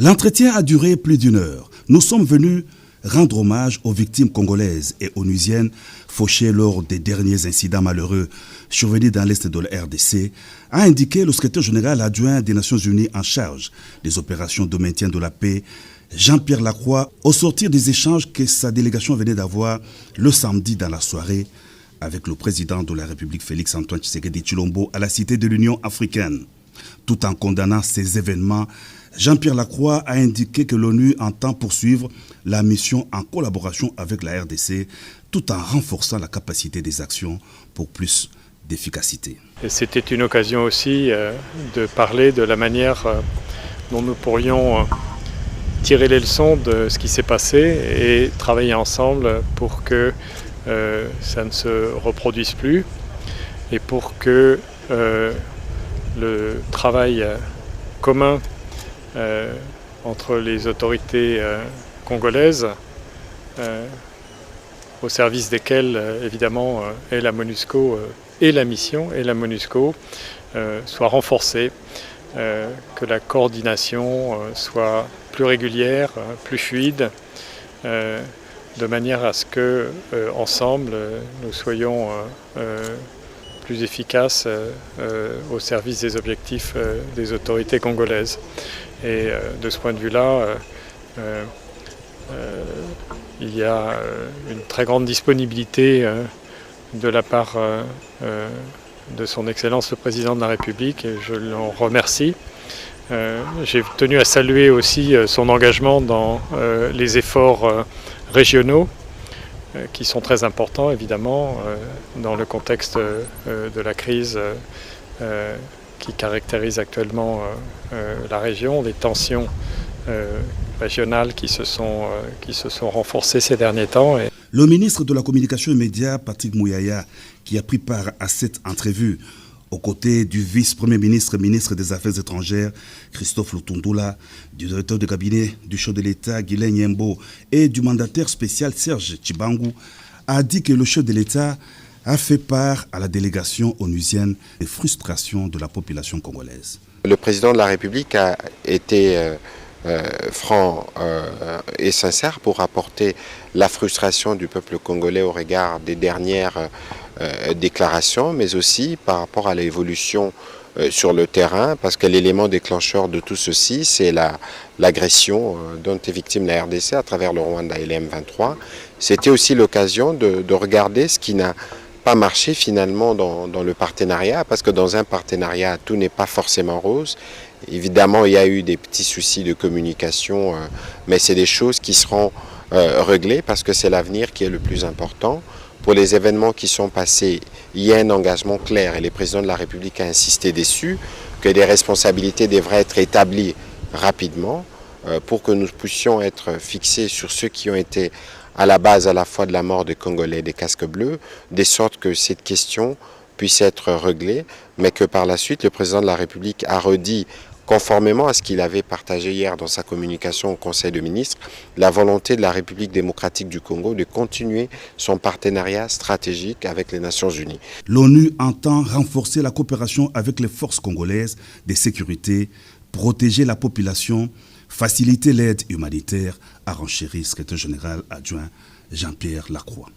L'entretien a duré plus d'1 heure. Nous sommes venus rendre hommage aux victimes congolaises et onusiennes fauchées lors des derniers incidents malheureux survenus dans l'est de la RDC, a indiqué le secrétaire général adjoint des Nations Unies en charge des opérations de maintien de la paix, Jean-Pierre Lacroix, au sortir des échanges que sa délégation venait d'avoir le samedi dans la soirée avec le président de la République Félix-Antoine Tshisekedi Tshilombo à la Cité de l'Union africaine. Tout en condamnant ces événements, Jean-Pierre Lacroix a indiqué que l'ONU entend poursuivre la mission en collaboration avec la RDC tout en renforçant la capacité des actions pour plus d'efficacité. C'était une occasion aussi de parler de la manière dont nous pourrions tirer les leçons de ce qui s'est passé et travailler ensemble pour que ça ne se reproduise plus et pour que le travail commun entre les autorités congolaises, au service desquelles évidemment est la MONUSCO et la mission et la MONUSCO, soit renforcée, que la coordination soit plus régulière, plus fluide, de manière à ce que ensemble nous soyons plus efficaces au service des objectifs des autorités congolaises. Et de ce point de vue-là, il y a une très grande disponibilité de la part de son Excellence le Président de la République, et je l'en remercie. J'ai tenu à saluer aussi son engagement dans les efforts régionaux, qui sont très importants évidemment dans le contexte de la crise qui caractérise actuellement la région, des tensions régionales qui se sont renforcées ces derniers temps. Le ministre de la Communication et Médias, Patrick Mouyaya, qui a pris part à cette entrevue, aux côtés du vice-premier ministre, ministre des Affaires étrangères, Christophe Lutundula, du directeur de cabinet du chef de l'État, Guilain Nyembo, et du mandataire spécial Serge Tshibangou, a dit que le chef de l'État a fait part à la délégation onusienne des frustrations de la population congolaise. Le président de la République a été franc et sincère pour apporter la frustration du peuple congolais au regard des dernières déclarations, mais aussi par rapport à l'évolution sur le terrain, parce que l'élément déclencheur de tout ceci, c'est l'agression dont est victime la RDC à travers le Rwanda et les M23. C'était aussi l'occasion de regarder ce qui n'a pas marché finalement dans le partenariat, parce que dans un partenariat, tout n'est pas forcément rose. Évidemment, il y a eu des petits soucis de communication, mais c'est des choses qui seront réglées parce que c'est l'avenir qui est le plus important. Pour les événements qui sont passés, il y a un engagement clair et le président de la République a insisté dessus, que des responsabilités devraient être établies rapidement pour que nous puissions être fixés sur ceux qui ont été à la base à la fois de la mort des Congolais et des casques bleus, de sorte que cette question puisse être réglée, mais que par la suite le président de la République a redit, conformément à ce qu'il avait partagé hier dans sa communication au Conseil des ministres, la volonté de la République démocratique du Congo de continuer son partenariat stratégique avec les Nations Unies. L'ONU entend renforcer la coopération avec les forces congolaises de sécurité, protéger la population, faciliter l'aide humanitaire, a renchéri le secrétaire général adjoint Jean-Pierre Lacroix.